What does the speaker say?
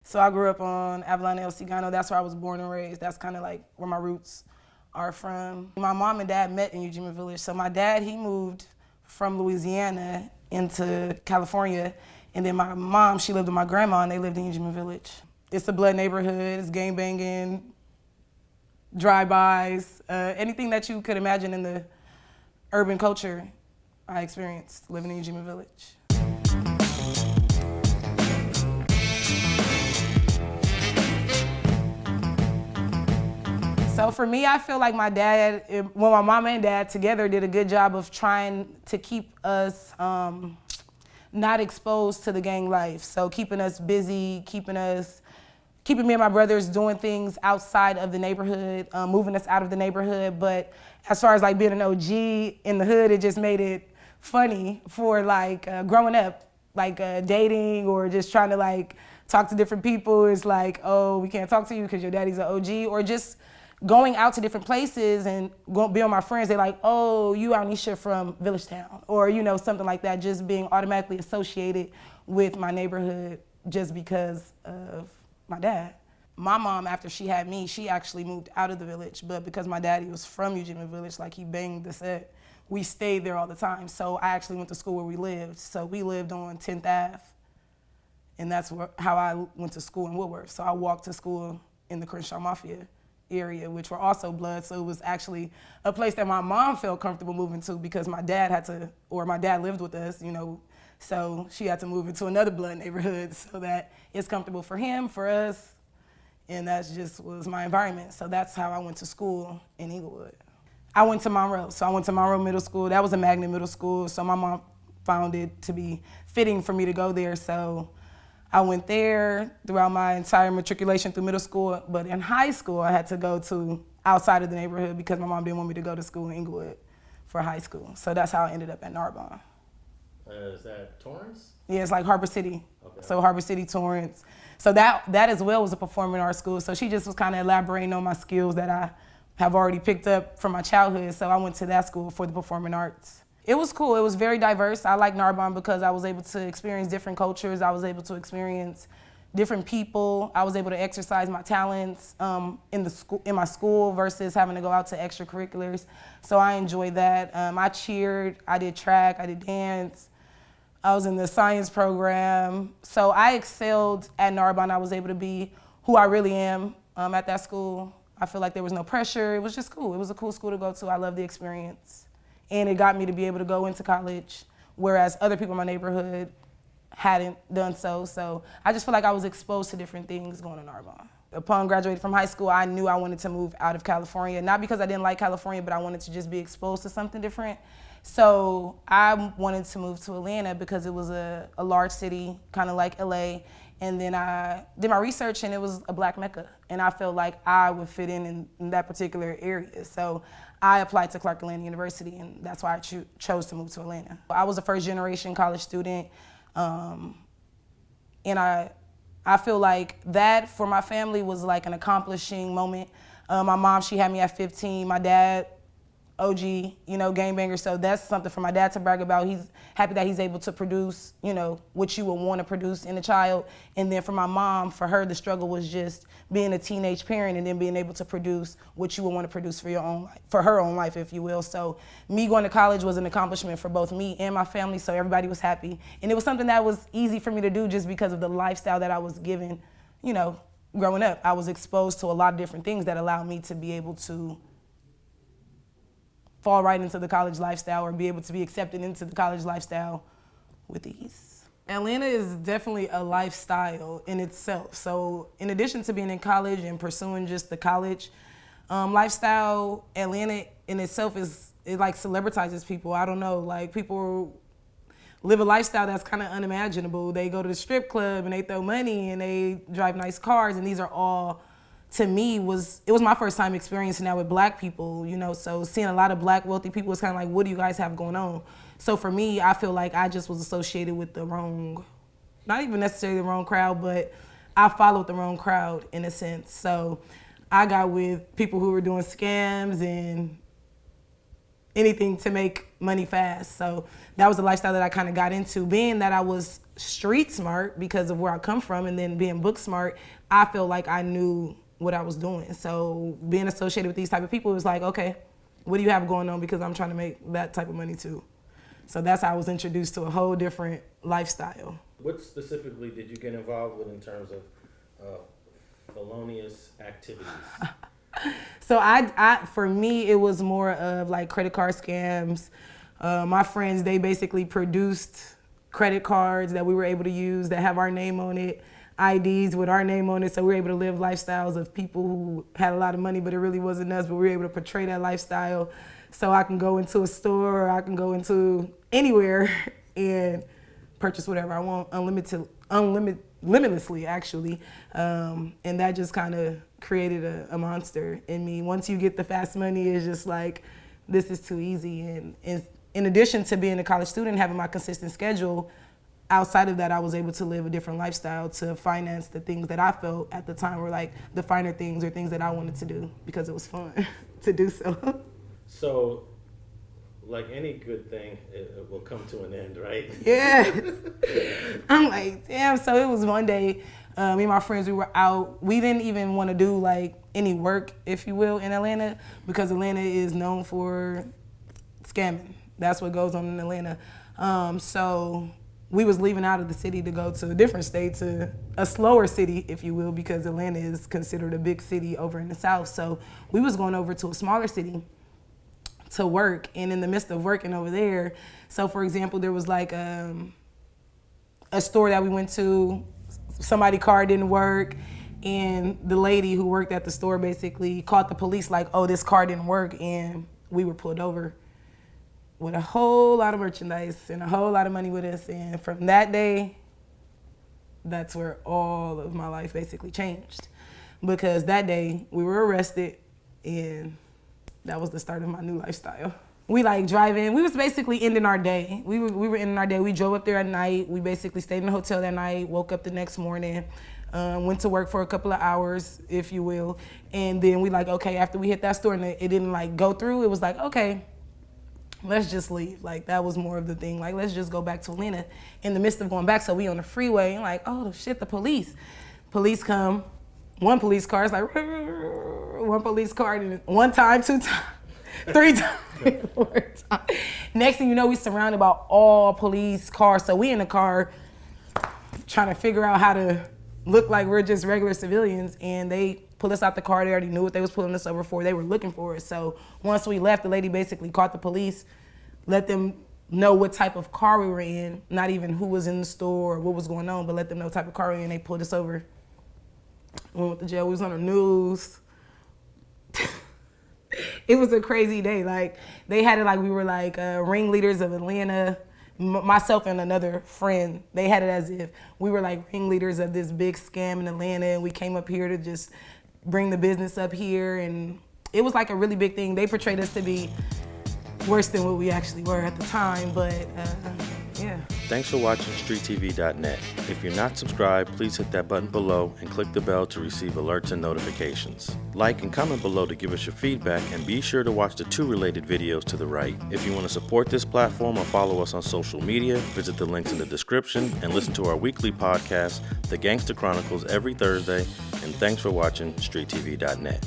So I grew up on Avalon El Cigano. That's where I was born and raised. That's kind of like where my roots are from. My mom and dad met in Ujima Village. So my dad, he moved from Louisiana into California. And then my mom, she lived with my grandma, and they lived in Ujima Village. It's a blood neighborhood. It's gang banging, drive-bys, anything that you could imagine in the urban culture, I experienced living in Ujima Village. So for me, I feel like my dad, well, my mom and dad together did a good job of trying to keep us not exposed to the gang life. So keeping us busy, keeping me and my brothers doing things outside of the neighborhood, moving us out of the neighborhood. But as far as like being an OG in the hood, it just made it funny for like growing up, like dating or just trying to like talk to different people. It's like, oh, we can't talk to you because your daddy's an OG, or just going out to different places and be with my friends. They're like, oh, you Alneisha from Village Town, or you know, something like that, just being automatically associated with my neighborhood just because of my dad. My mom, after she had me, she actually moved out of the village, but because my daddy was from Ujima Village, like he banged the set, we stayed there all the time. So I actually went to school where we lived. So we lived on 10th Ave, and that's how I went to school in Woodworth. So I walked to school in the Crenshaw Mafia area, which were also blood. So it was actually a place that my mom felt comfortable moving to because my dad lived with us, you know, so she had to move into another blood neighborhood so that it's comfortable for him, for us, and that just was my environment. So that's how I went to school in Inglewood. I went to Monroe, so I went to Monroe Middle School. That was a magnet middle school, so my mom found it to be fitting for me to go there. So I went there throughout my entire matriculation through middle school, but in high school I had to go to outside of the neighborhood because my mom didn't want me to go to school in Inglewood for high school. So that's how I ended up at Narbonne. Is that Torrance? Yeah, it's like Harbor City. Okay. So Harbor City, Torrance. So that as well was a performing arts school. So she just was kind of elaborating on my skills that I have already picked up from my childhood. So I went to that school for the performing arts. It was cool. It was very diverse. I like Narbonne because I was able to experience different cultures. I was able to experience different people. I was able to exercise my talents in my school versus having to go out to extracurriculars. So I enjoyed that. I cheered, I did track, I did dance. I was in the science program. So I excelled at Narbonne. I was able to be who I really am at that school. I feel like there was no pressure. It was just cool. It was a cool school to go to. I loved the experience. And it got me to be able to go into college, whereas other people in my neighborhood hadn't done so. So I just feel like I was exposed to different things going to Narbonne. Upon graduating from high school, I knew I wanted to move out of California, not because I didn't like California, but I wanted to just be exposed to something different. So I wanted to move to Atlanta because it was a large city, kind of like LA. And then I did my research and it was a Black Mecca. And I felt like I would fit in that particular area. So I applied to Clark Atlanta University, and that's why I chose to move to Atlanta. I was a first generation college student. And I feel like that for my family was like an accomplishing moment. My mom, she had me at 15. My dad, OG, you know, gangbanger. So that's something for my dad to brag about. He's happy that he's able to produce, you know, what you would want to produce in a child. And then for my mom, for her, the struggle was just being a teenage parent and then being able to produce what you would want to produce for your own life, for her own life, if you will. So me going to college was an accomplishment for both me and my family. So everybody was happy. And it was something that was easy for me to do just because of the lifestyle that I was given, you know, growing up. I was exposed to a lot of different things that allowed me to be able to fall right into the college lifestyle or be able to be accepted into the college lifestyle with ease. Atlanta is definitely a lifestyle in itself. So in addition to being in college and pursuing just the college lifestyle, Atlanta in itself it like celebritizes people. I don't know, like people live a lifestyle that's kind of unimaginable. They go to the strip club and they throw money and they drive nice cars, and these are all, to me, it was my first time experiencing that with Black people, you know, so seeing a lot of Black wealthy people was kind of like, what do you guys have going on? So for me, I feel like I just was associated with the wrong, not even necessarily the wrong crowd, but I followed the wrong crowd in a sense. So I got with people who were doing scams and anything to make money fast. So that was the lifestyle that I kind of got into. Being that I was street smart because of where I come from, and then being book smart, I felt like I knew what I was doing. So being associated with these type of people, it was like, okay, what do you have going on? Because I'm trying to make that type of money too. So that's how I was introduced to a whole different lifestyle. What specifically did you get involved with in terms of felonious activities? So I for me, it was more of like credit card scams. My friends, they basically produced credit cards that we were able to use that have our name on it, IDs with our name on it, so we were able to live lifestyles of people who had a lot of money, but it really wasn't us, but we were able to portray that lifestyle. So I can go into a store, or I can go into anywhere and purchase whatever I want, limitlessly actually. And that just kind of created a monster in me. Once you get the fast money, it's just like, this is too easy. And in addition to being a college student, having my consistent schedule, outside of that, I was able to live a different lifestyle to finance the things that I felt at the time were like the finer things or things that I wanted to do because it was fun to do so. So, like any good thing, it will come to an end, right? Yeah. I'm like, damn. So it was one day, me and my friends, we were out. We didn't even want to do like any work, if you will, in Atlanta, because Atlanta is known for scamming. That's what goes on in Atlanta. So we was leaving out of the city to go to a different state, to a slower city, if you will, because Atlanta is considered a big city over in the South. So we was going over to a smaller city to work, and in the midst of working over there, so for example, there was like a store that we went to, somebody's car didn't work, and the lady who worked at the store basically called the police like, oh, this car didn't work, and we were pulled over with a whole lot of merchandise and a whole lot of money with us. And from that day, that's where all of my life basically changed, because that day we were arrested, and that was the start of my new lifestyle. We like driving. We was basically ending our day. We were ending our day. We drove up there at night. We basically stayed in the hotel that night, woke up the next morning, went to work for a couple of hours, if you will. And then we like, okay, after we hit that store and it didn't like go through, it was like, okay, let's just leave. Like that was more of the thing. Like, let's just go back to Atlanta. In the midst of going back, so we on the freeway, and like, oh shit, the police. Police come. One police car is like, one police car, and one time, two times, three times, four times. Next thing you know, we surrounded by all police cars. So we in the car trying to figure out how to look like we're just regular civilians, and they pull us out the car. They already knew what they was pulling us over for. They were looking for us. So once we left, the lady basically called the police, let them know what type of car we were in, not even who was in the store or what was going on, but let them know what type of car we were in. They pulled us over. We went to jail. We was on the news. It was a crazy day. Like, they had it like we were like ringleaders of Atlanta. Myself and another friend, they had it as if we were like ringleaders of this big scam in Atlanta, and we came up here to just bring the business up here, and it was like a really big thing. They portrayed us to be worse than what we actually were at the time, but yeah. Thanks for watching StreetTV.net. If you're not subscribed, please hit that button below and click the bell to receive alerts and notifications. Like and comment below to give us your feedback, and be sure to watch the 2 related videos to the right. If you want to support this platform or follow us on social media, visit the links in the description and listen to our weekly podcast, The Gangsta Chronicles, every Thursday. And thanks for watching StreetTV.net.